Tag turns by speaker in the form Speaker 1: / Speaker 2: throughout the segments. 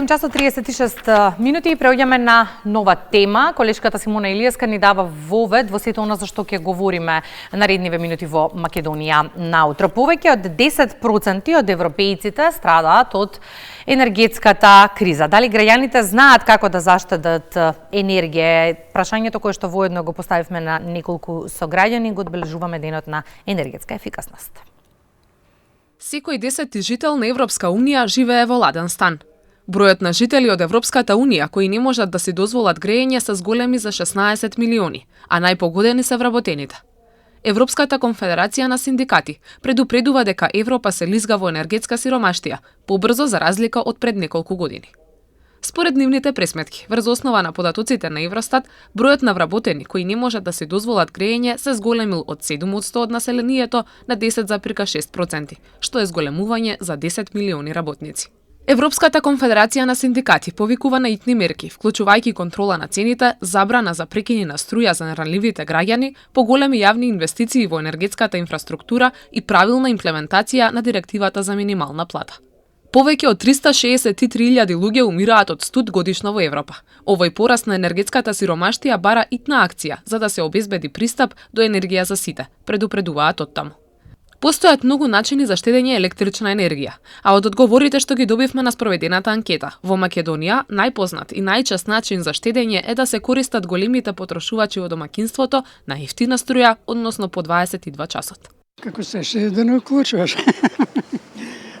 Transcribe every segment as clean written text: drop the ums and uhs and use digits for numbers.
Speaker 1: 8 часот 36 минути и преоѓаме на нова тема. Колешката Симона Илиевска ни дава вовед во сето она за што ќе говориме наредниве минути во Македонија наутро. Повеќе од 10% од европејците страдаат од енергетската криза. Дали граѓаните знаат како да заштедат енергија? Прашањето кое што воедно го поставивме на неколку сограѓани, го одбележуваме денот на енергетска ефикасност.
Speaker 2: Секој 10 жител на Европска Унија живее во ладен стан. Бројот на жители од Европската Унија кои не можат да си дозволат грејење се зголеми за 16 милиони, а најпогодени се вработените. Европската конфедерација на синдикати предупредува дека Европа се лизга во енергетска сиромаштија, побрзо за разлика од пред неколку години. Според нивните пресметки, врз основа на податоците на Евростат, бројот на вработени кои не можат да си дозволат грејење се зголемил од 7% од населението на 10,6%, што е зголемување за 10 милиони работници. Европската конфедерација на синдикати повикува на итни мерки, вклучувајќи контрола на цените, забрана за прекини на струја за ранливите граѓани, поголеми јавни инвестиции во енергетската инфраструктура и правилна имплементација на директивата за минимална плата. Повеќе од 363.000 луѓе умираат од студ годишно во Европа. Овој пораст на енергетската сиромаштија бара итна акција за да се обезбеди пристап до енергија за сите, предупредуваат од таму. Постојат многу начини за штедење електрична енергија, а од одговорите што ги добивме на спроведената анкета, во Македонија најпознат и најчест начин за штедење е да се користат големите потрошувачи во домаќинството на ефтина струја, односно по 22 часот.
Speaker 3: Како се штеди да не уклучуваш?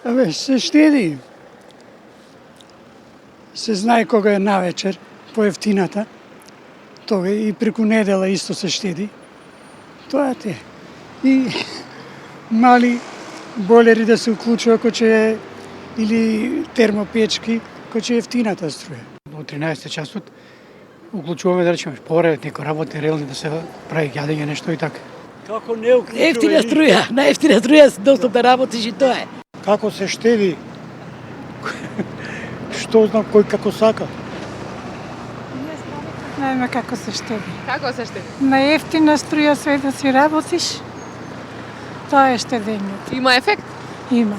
Speaker 3: Абе, се штеди. Се знае кога е навечер, поевтината. Тога и преку недела исто се штеди. Тоа те. И мали болери да се уклучува кој че е, или термопечки, кој че е ефтината струја. До 13 часот уклучуваме да речеме поред, некој работи релни да се прави јадење нешто и така.
Speaker 4: Како не уклучува?
Speaker 5: Ефтина струја, на ефтина струја достап да работиш и тоа е.
Speaker 4: Како се штеди? Што знам кој како сака?
Speaker 6: Знаеме како се штеди.
Speaker 2: Како се штеди?
Speaker 6: На ефтина струја све да си работиш, тоа е штедењето.
Speaker 2: Има ефект?
Speaker 6: Има.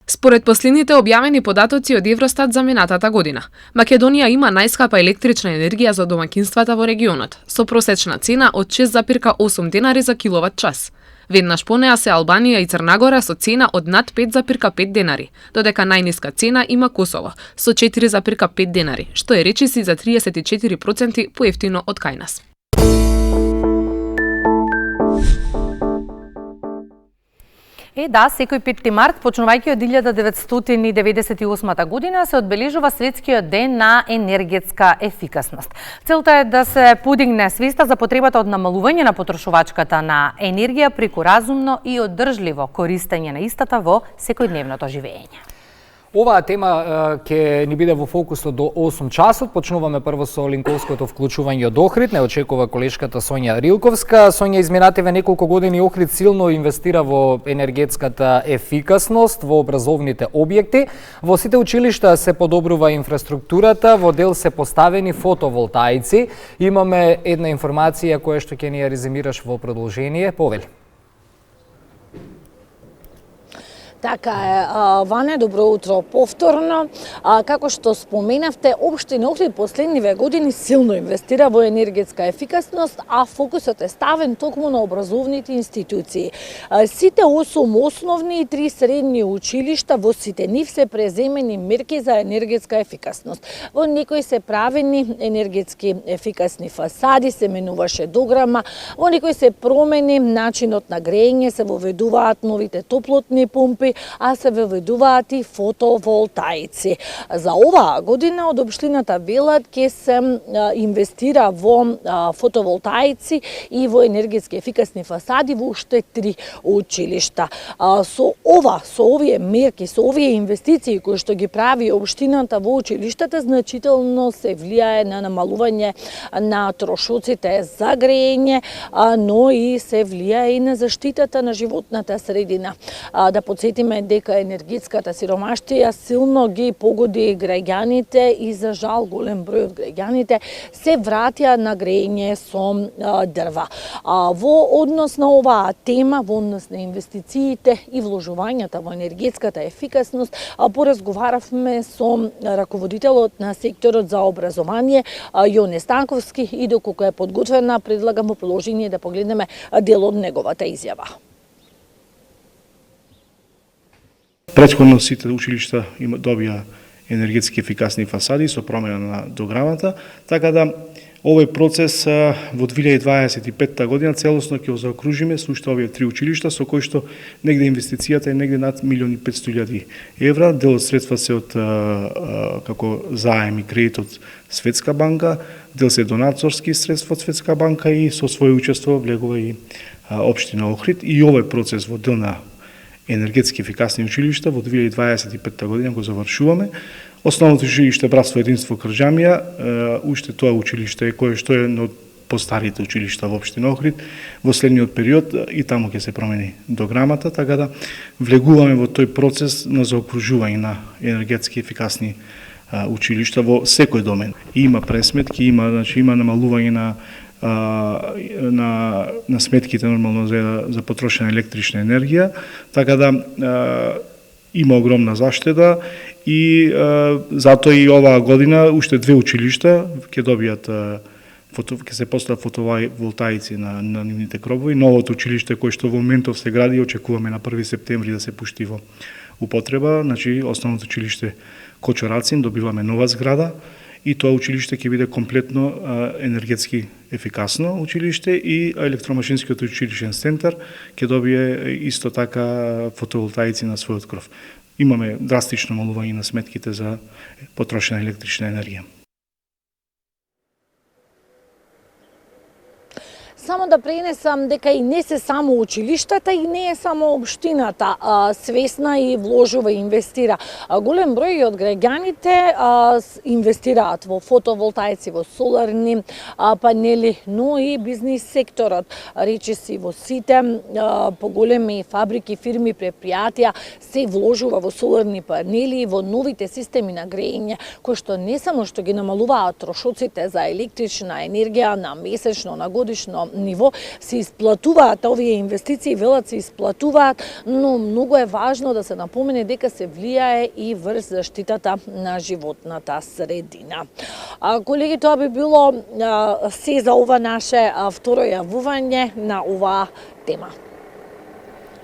Speaker 2: Според последните објавени податоци од Евростат за минатата година, Македонија има најскапа електрична енергија за домаќинствата во регионот, со просечна цена од 6,8 денари за киловат час. Веднаш по неа се Албанија и Црнагора со цена од над 5,5 денари, додека најниска цена има Косово со 4,5 денари, што е речиси за 34% поевтино од кај нас.
Speaker 1: Да, секој 5 март, почнувајќи од 1998 година, се одбележува Светскиот ден на енергетска ефикасност. Целта е да се подигне свеста за потребата од намалување на потрошувачката на енергија преку разумно и одржливо користење на истата во секојдневното живење.
Speaker 7: Оваа тема ќе ни биде во фокусот до 8 часот. Почнуваме прво со Линковското вклучување од Охрид. Не очекува колешката Сонја Рилковска. Сонја, изминативе неколку години Охрид силно инвестира во енергетската ефикасност во образовните објекти. Во сите училишта се подобрува инфраструктурата, во дел се поставени фотоволтаици. Имаме една информација која што ќе ни ја резимираш во продолжение. Повели.
Speaker 5: Така е, Ване, добро утро повторно. Како што споменавте, Општина Охрид последниве години силно инвестира во енергетска ефикасност, а фокусот е ставен токму на образовните институции. Сите 8 основни и 3 средни училишта, во сите нив се преземени мерки за енергетска ефикасност. Во некои се правени енергетски ефикасни фасади, се менуваше дограма, во некои се промени начинот на грејење, се воведуваат новите топлотни помпи, а се воведуваат и фотоволтаици. За оваа година од општината велат ќе се инвестира во фотоволтаици и во енергетски ефикасни фасади во уште 3 училишта. Со овие мерки, со овие инвестиции кои што ги прави општината во училиштата, значително се влијае на намалување на трошоците за грејење, но и се влијае и на заштитата на животната средина. Да потсетим сетиме дека енергетската сиромаштија силно ги погоди граѓаните и за жал голем број од граѓаните се вратија на грејење со дрва. Во однос на оваа тема, во однос на инвестициите и вложувањата во енергетската ефикасност, поразговаравме со раководителот на секторот за образование Јоне Станковски и доколку е подготвена, предлагам во продолжение да погледнеме дел од неговата изјава.
Speaker 8: Претходно сите училишта добија енергетски ефикасни фасади со промена на дограмата, така да овој процес во 2025 година целосно ќе го заокружиме со уште овие 3 училишта со кои што негде инвестицијата е негде над 1.500.000 евра, дел од средства се од како заем и кредит од Светска банка, дел се донаторски средства од Светска банка и со своје учество влегува и општина Охрид и овој процес во дел на енергетски ефикасни училишта во 2025 година го завршуваме. Основното училиште Братство единство Крџамија, уште тоа училиште е кое што е едно од постарите училишта во општина Охрид во следниот период и таму ќе се промени дограмата, така да влегуваме во тој процес на заокружување на енергетски ефикасни училишта во секој домен. Има пресметки, има намалување на сметките нормално за потрошена електрична енергија, така да има огромна заштеда и затоа и оваа година уште 2 училишта ќе добијат ќе се постават фотоволтаици на нивните кробови. Новото училиште кое што во моментов се гради, очекуваме на 1 септември да се пушти во употреба, значи основното училиште Кочорацин добиваме нова зграда и тоа училиште ќе биде комплетно енергетски ефикасно училиште и електромашинскиот училишен центар ќе добие исто така фотоволтаици на својот кров. Имаме драстично намалување на сметките за потрошена електрична енергија.
Speaker 5: Само да пренесам дека и не се само училиштата и не е само општината свесна и вложува и инвестира. Голем број од граѓаните инвестираат во фотоволтаици, во соларни панели, но и бизнис секторот, речиси во сите поголеми фабрики, фирми, предпријатија се вложува во соларни панели и во новите системи на грејење, кои што не само што ги намалуваат трошоците за електрична енергија на месечно, на годишно ниво, се исплатуваат овие инвестиции, велат се исплатуваат, но многу е важно да се напомене дека се влијае и врз заштитата на животната средина. Колеги, тоа би било се за ова наше второ јавување на оваа тема.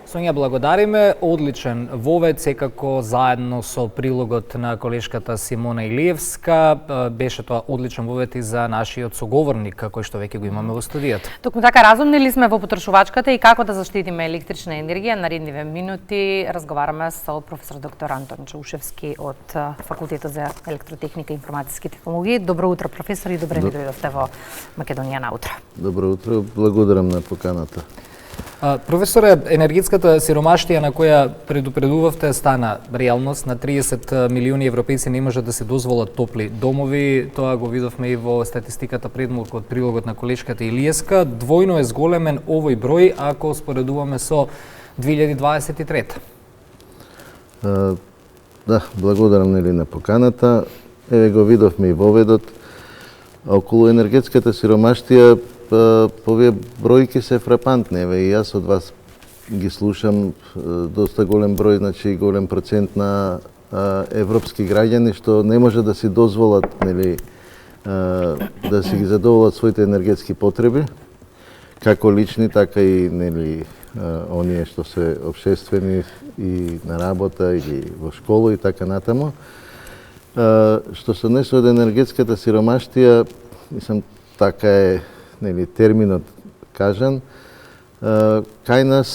Speaker 7: Сонја, благодариме. Одличен вовед, секако заедно со прилогот на колешката Симона Илиевска. Беше тоа одличен вовед и за нашиот соговорник, кој што веќе го имаме во студијата.
Speaker 1: Токму така, разумни ли сме во потрошувачката и како да заштитиме електрична енергија? Наредниве минути разговараме со професор доктор Антон Чаушевски од Факултетот за електротехника и информатиски технологии. Добро утро, професор, и добре ми дојдовте во Македонија наутро.
Speaker 9: Добро утро, благодарам на поканата.
Speaker 7: Професоре, енергетската сиромаштија на која предупредувавте стана реалност. На 30 милиони европејци не можат да се дозволат топли домови. Тоа го видовме и во статистиката предмалку од прилогот на колешката Илиевска. Двојно е зголемен овој број ако споредуваме со 2023.
Speaker 9: Да, благодарам на поканата. Еве го видовме и воведот. Околу енергетската сиромаштија овие бројки се фрапантни. Еве и јас од вас ги слушам, доста голем број, значи голем процент на европски граѓани што не може да си дозволат, нели, да си ги задоволат своите енергетски потреби, како лични, така и, нели, оние што се општествени и на работа или во школа и така натаму. Што се однесе од енергетската сиромаштија, мислам, така е, нели, терминот кажан. Кај нас,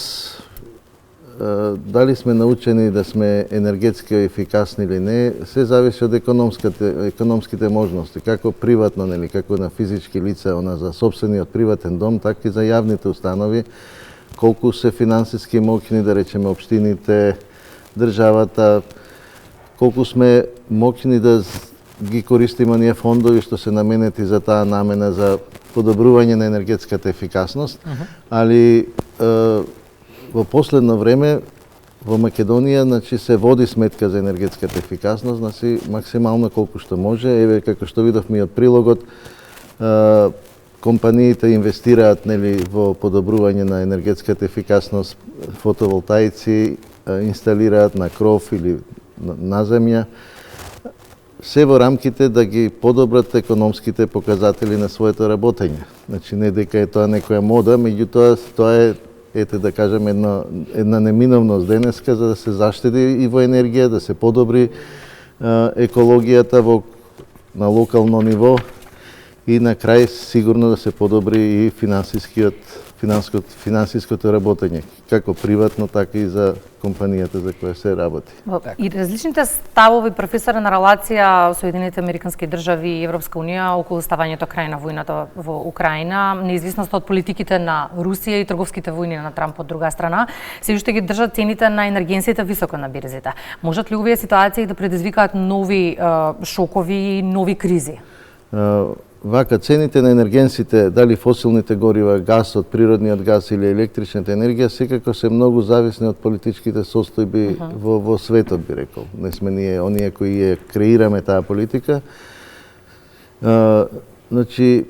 Speaker 9: дали сме научени да сме енергетски ефикасни или не, се зависи од економските можности, како приватно, нели, како на физички лица, она за собствениот приватен дом, така и за јавните установи, колку се финансиски моќни, да речеме, општините, државата, колку сме моќни да ги користиме оние фондови што се наменети за таа намена за подобрување на енергетската ефикасност, али во последно време во Македонија, значи се води сметка за енергетската ефикасност, значи максимално колку што може. Еве како што видовме и од прилогот, компаниите инвестираат нели во подобрување на енергетската ефикасност, фотоволтаици инсталираат на кров или на земја. Се во рамките да ги подобрат економските показатели на своето работење. Значи не дека е тоа некоја мода, меѓутоа тоа е, ете да кажем, една неминовност денеска за да се заштеди и во енергија, да се подобри екологијата на локално ниво и на крај сигурно да се подобри и финансиското работење, како приватно, така и за компанијата за која се работи.
Speaker 1: И различните ставови, професора, на релација Соединените Американски држави и Европска Унија околу ставањето крај на војната во Украина, неизвисноста од политиките на Русија и трговските војни на Трамп од друга страна, се уште ги држат цените на енергенсите високо на бирзите. Можат ли овие ситуации да предизвикаат нови шокови и нови кризи?
Speaker 9: Вака, цените на енергенсите, дали фосилните горива, гасот, природниот газ или електричната енергија, секако се многу зависни од политичките состојби во светот, би рекол. Не сме ние оние кои ја креираме таа политика. Значи,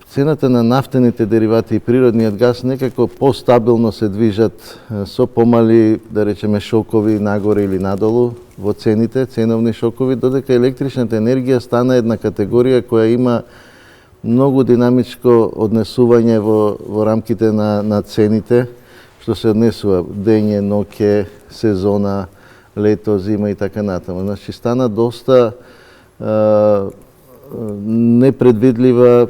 Speaker 9: цената на нафтените деривати и природниот газ некако постабилно се движат со помали, да речеме, шокови нагоре или надолу во цените, ценовни шокови, додека електричната енергија стана една категорија која има многу динамичко однесување во рамките на цените, што се однесува дење, ноќе, сезона, лето, зима и така натаму. Значи стана доста непредвидлива,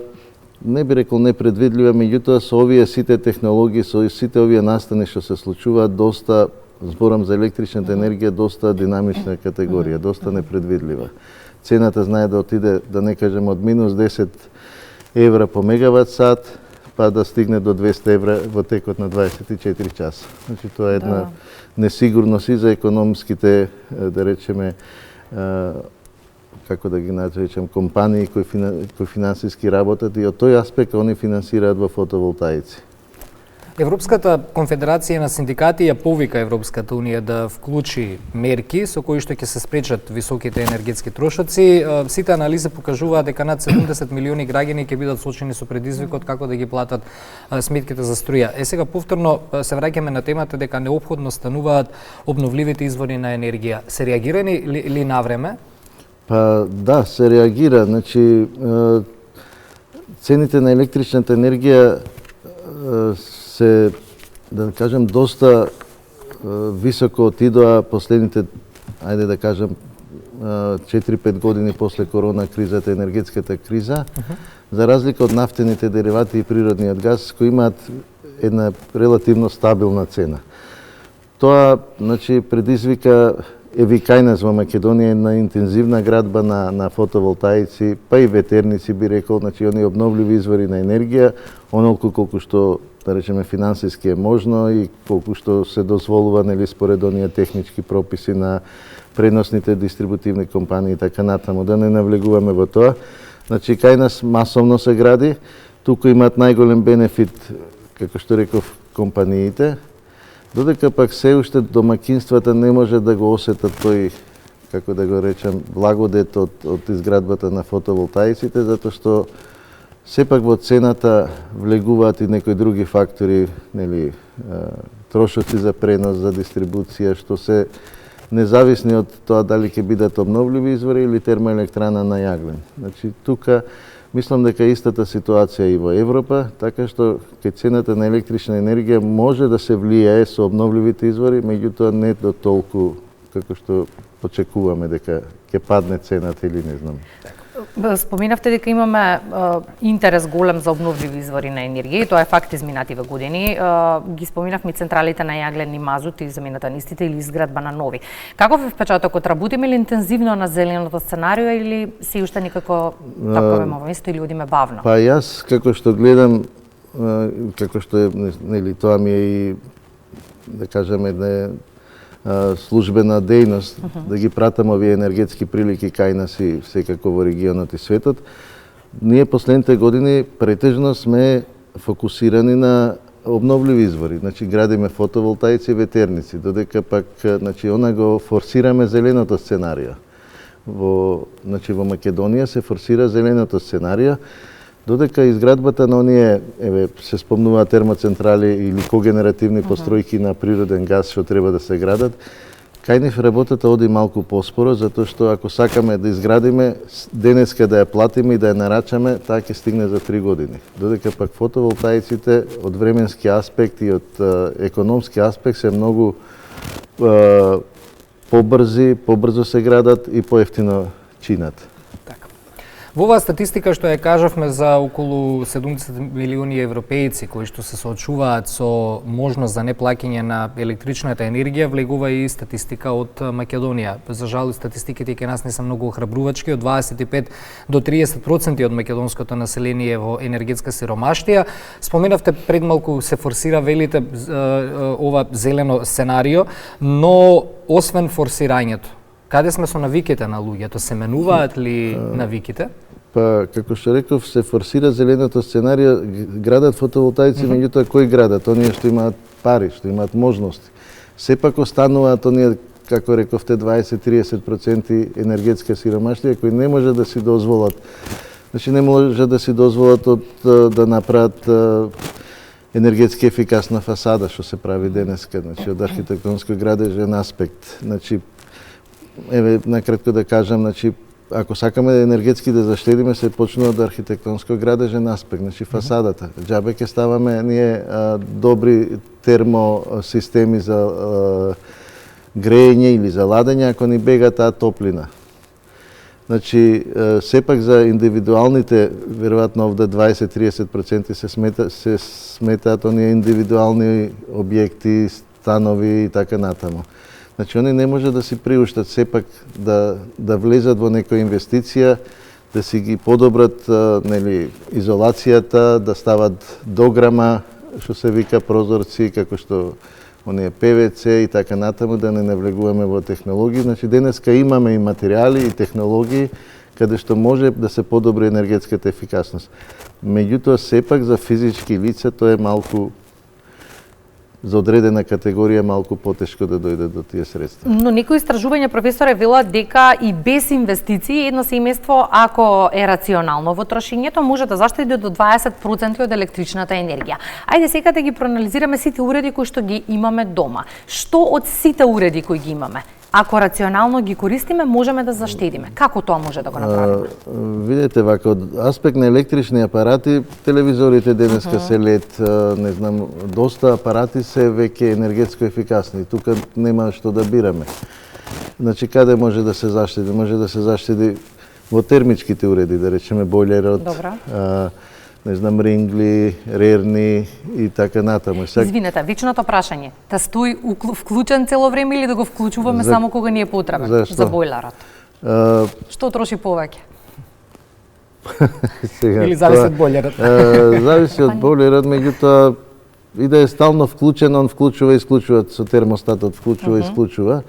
Speaker 9: не би рекол непредвидлива, меѓутоа со овие сите технологии, со сите овие настани што се случуваат, доста, зборам за електричната енергија, доста динамична категорија, доста непредвидлива. Цената знае да отиде, да не кажем, од минус 10 евра по мегават сат, па да стигне до 200 евра во текот на 24 часа. Значи тоа е една несигурност и за економските, да речеме, како да ги наречем, компании кои финансиски работат и од тој аспект они финансираат во фотоволтаици.
Speaker 7: Европската конфедерација на синдикати ја повика Европската унија да вклучи мерки со кои што ќе се спречат високите енергетски трошоци. Сите анализи покажуваат дека над 70 милиони граѓани ќе бидат соочени со предизвикот како да ги платат сметките за струја. Сега повторно се враќаме на темата дека неопходно стануваат обновливите извори на енергија. Се реагирани ли на време?
Speaker 9: Па да, се реагира. Значи цените на електричната енергија се, да кажем, доста високо отидоа последните, ајде да кажем, 4-5 години после корона кризата, енергетската криза, за разлика од нафтените деривати и природниот газ, кои имаат една релативно стабилна цена. Тоа, значи, предизвика кај нас во Македонија една интензивна градба на фотоволтаици, па и ветерници, би рекол, значи, они обновливи извори на енергија, онолку колку што, да речеме, финансиски е можно и колку што се дозволува, нели, според оние технички прописи на преносните дистрибутивни компании и така натаму, да не навлегуваме во тоа. Значи, кај нас масовно се гради, туку имаат најголем бенефит, како што реков, компаниите, додека пак се уште домакинствата не може да го осетат тој, како да го речем, благодет од изградбата на фотоволтаиците, затоа што сепак во цената влегуваат и некои други фактори, нели, трошоци за пренос, за дистрибуција, што се независни од тоа дали ќе бидат обновливи извори или термоелектрана на јаглен. Значи, тука мислам дека е истата ситуација и во Европа, така што кај цената на електрична енергија може да се влијае со обновливите извори, меѓутоа не до толку како што очекуваме дека ќе падне цената или не знам.
Speaker 1: Споменавте дека имаме интерес голем за обновливи извори на енергија и тоа е факт изминативе години. Ги споменавме централите на јаглен и мазут и замената на истите или изградба на нови. Каков е впечатокот? Работиме ли интензивно на зеленото сценарио или се уште никако такове место или одиме бавно?
Speaker 9: Па јас како што гледам, како што е, нели, тоа ми е и, да кажеме, службена дејност, да ги пратам овие енергетски прилики кај нас и секако во регионот и светот. Ние последните години претежно сме фокусирани на обновливи извори, значи градиме фотоволтаици и ветерници, додека пак значи она го форсираме зеленото сценарио. Во Македонија се форсира зеленото сценарио, додека изградбата на оние, се спомнуваат термоцентрали или когенеративни постројки на природен газ што треба да се градат, кај нив работата оди малку поспоро, затоа што ако сакаме да изградиме, денеска да ја платиме и да ја нарачаме, таа ќе стигне за 3 години. Додека пак фотоволтаиците од временски аспект и од економски аспект се многу побрзо се градат и поевтино чинат.
Speaker 7: Во оваа статистика што ја кажавме за околу 70 милиони европејци кои што се соочуваат со можност за неплаќање на електричната енергија, влегува и статистика од Македонија. За жал, статистиките кај нас не се многу охрабрувачки, од 25 до 30% од македонското население во енергетска сиромаштија. Споменавте пред малку се форсира, велите, ова зелено сценарио, но освен форсирањето, каде сме со навиките на луѓето? Се менуваат ли навиките?
Speaker 9: Па, како што реков, се форсира зеленото сценарио, градат фотоволтаици, меѓутоа кои градат? Оние што имаат пари, што имаат можности. Сепак остануваат оние, како рековте, 20-30% енергетска сиромаштија, кои не може да си дозволат. Значи, не може да си дозволат да направат енергетски ефикасна фасада, што се прави денеска, значи, од архитектонско градежен аспект. Значи, накратко да кажам, значи, ако сакаме енергетски да заштедиме, се почнува од архитектонско градежен аспект, значи фасадата. Џабе ќе ставаме ние добри термосистеми за грејење или за ладење, ако ни бега таа топлина. Значи, сепак за индивидуалните, веројатно овде 20-30% се сметаат оние индивидуални објекти, станови и така натаму. Значи, они не може да си приуштат сепак да влезат во некоја инвестиција, да си ги подобрат изолацијата, да стават дограма, што се вика прозорци, како што оние ПВЦ и така натаму, да не навлегуваме во технологии. Значи, денеска имаме и материјали и технологии каде што може да се подобри енергетската ефикасност. Меѓутоа, сепак за физички лица тоа е малку, за одредена категорија малку потешко да дојде до тие средства.
Speaker 1: Но некои истражувања, професоре, велат дека и без инвестиции едно семејство, ако е рационално во трошењето, може да заштеди до 20% од електричната енергија. Ајде сега да ги проанализираме сите уреди кои што ги имаме дома. Што од сите уреди кои ги имаме, ако рационално ги користиме, можеме да заштедиме? Како тоа може да го направиме?
Speaker 9: Видете, вака, од аспект на електрични апарати, телевизорите денеска се LED, не знам, доста апарати се веќе енергетско ефикасни. Тука нема што да бираме. Значи, каде може да се заштеди? Може да се заштеди во термичките уреди, да речеме бойлерот, не знам, рингли, рерни и така натаму.
Speaker 1: Извинете, вечното прашање. Да стои вклучен цело време или да го вклучуваме само кога ни е потребен?
Speaker 9: Зашто?
Speaker 1: За бойлерот. Што троши повеќе?
Speaker 7: Или зависи од бойлерот?
Speaker 9: Зависи од бойлерот, меѓутоа и да е стално вклучен, он вклучува и исклучува со термостатот, вклучува и исклучува.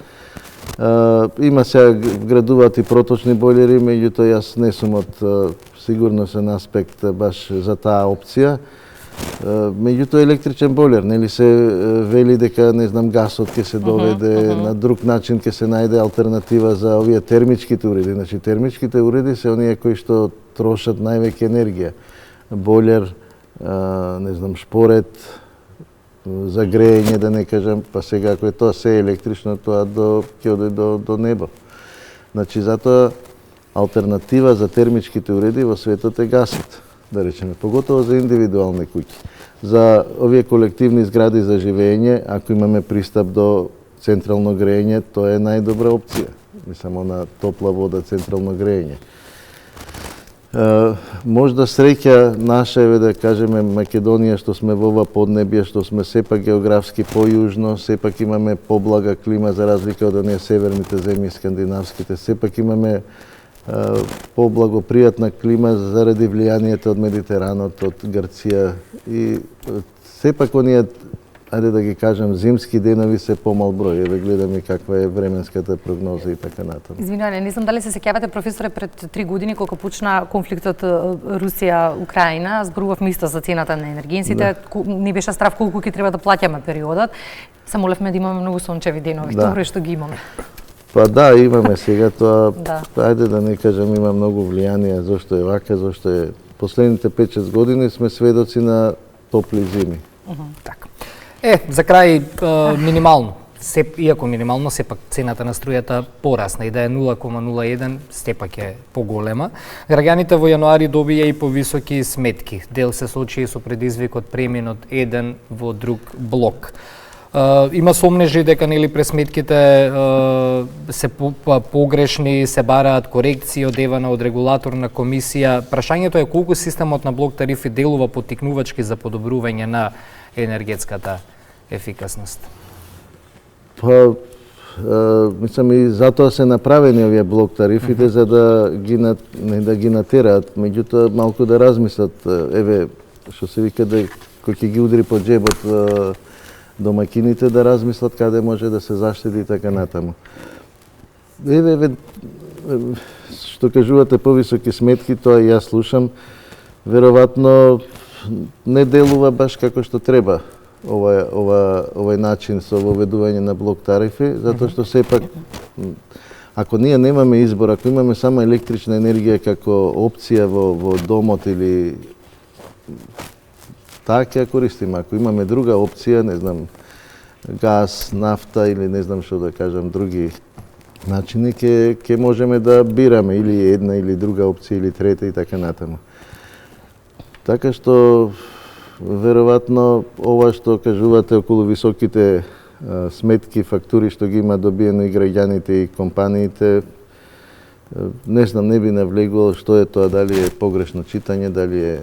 Speaker 9: Има сега градуваат и проточни бойлери, меѓутоа јас не сум од сигурносен аспект баш за таа опција. Меѓутоа електричен бойлер, нели се вели дека, не знам, гасот ќе се доведе, на друг начин ќе се најде алтернатива за овие термичките уреди. Значи, термичките уреди се оние кои што трошат највеќе енергија. Бойлер, не знам, шпорет, за грејење, да не кажам, па сега ако е тоа се електрично, тоа ќе оде до небо. Значи, затоа алтернатива за термичките уреди во светот е гасот, да речеме, поготово за индивидуални куќи. За овие колективни згради за живење, ако имаме пристап до централно грејење, тоа е најдобра опција. Само на топла вода, централно грејење. Можда среќа наша е, да кажеме, Македонија, што сме во ова поднебје, што сме сепак географски појужно, сепак имаме поблага клима за разлика од оние северните земји, скандинавските, сепак имаме поблагопријатна клима заради влијанието од Медитеранот, од Грција и сепак оние ајде да ги кажам, зимски денови се помал број. Еве гледаме каква е временската прогноза и така натаму.
Speaker 1: Извинуваме, не знам дали се сеќавате, професоре, пред 3 години кога почна конфликтот Русија-Украина, зборувавме исто за цената на енергенсите, не беше страв колку ќе треба да плаќаме периодот. Се молевме да имаме многу сончеви денови, добро е што ги имаме.
Speaker 9: Па да, имаме сега тоа, ајде да не кажам, има многу влијание зошто е вака, зошто е последните 5-6 години сме сведоци на топли зими.
Speaker 7: Така. За крај минимално, иако минимално, сепак цената на струјата порасна и да е 0,01, сепак е поголема. Граѓаните во јануари добија и повисоки сметки. Дел се соочи со предизвик од премин од еден во друг блок. Има сомнежи дека нели пресметките се погрешни, се бараат корекции од Евана од регулаторна комисија. Прашањето е колку системот на блок тарифи делува поттикнувачки за подобрување на енергетската ефикасност.
Speaker 9: Па, мислам и затоа се направени овие блок тарифите за да ги натераат, меѓутоа малку да размислат, еве што се вика да кој ќе ги удри по џебот домакините да размислат каде може да се заштеди и така натаму. Еве, што кажувате повисоки сметки, тоа и јас слушам, веројатно не делува баш како што треба овој начин со воведување на блок тарифи, затоа што сепак ако ние немаме избор, ако имаме само електрична енергија како опција во домот или таа ќе ја користиме. Ако имаме друга опција, не знам, газ, нафта или не знам што да кажам, други начини, ќе можеме да бираме или една или друга опција или трета и така натаму. Така што веројатно ова што кажувате околу високите сметки, фактури што ги има добиено и граѓаните и компаниите, не знам, не би навлегувал што е тоа, дали е погрешно читање, дали е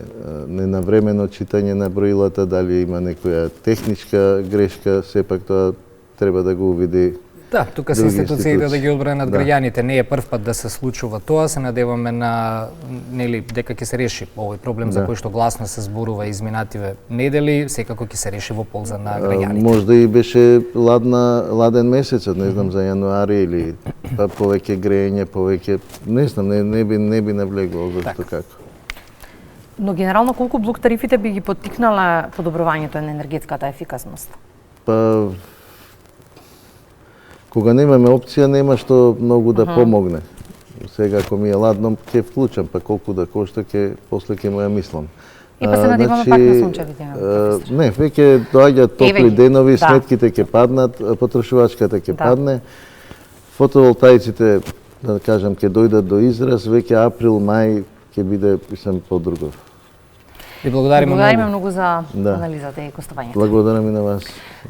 Speaker 9: ненавремено читање на броилата, дали има некоја техничка грешка, сепак тоа треба да го увиди.
Speaker 7: Да, тука се институциите да ги одбранат граѓаните. Не е прв пат да се случува тоа, се надеваме на нели дека ќе се реши овој проблем за кој што гласно се зборува изминативе недели, секако ќе се реши во полза на граѓаните.
Speaker 9: Можда и беше ладен месецот, не знам за јануари или па повеќе грејење, повеќе, не знам, не би навлегувал зашто како.
Speaker 1: Но генерално колку блок тарифите би ги поттикнале подобрувањето на енергетската ефикасност?
Speaker 9: Па кога немаме опција, нема што многу да помогне. Сега, ако ми е ладно, ќе вклучам, па колку да кошта, после ќе му ја мислам.
Speaker 1: И па се надеваме пак на сончеви денови.
Speaker 9: Не, веќе доаѓаат топли денови, сметките ќе паднат, потрошувачката ќе падне, фотоволтаиците, да кажам, ќе дојдат до израз, веќе април, мај ќе биде, мислам, подруго.
Speaker 7: И благодариме
Speaker 1: многу за анализата и гостувањето.
Speaker 9: Благодарам и на вас.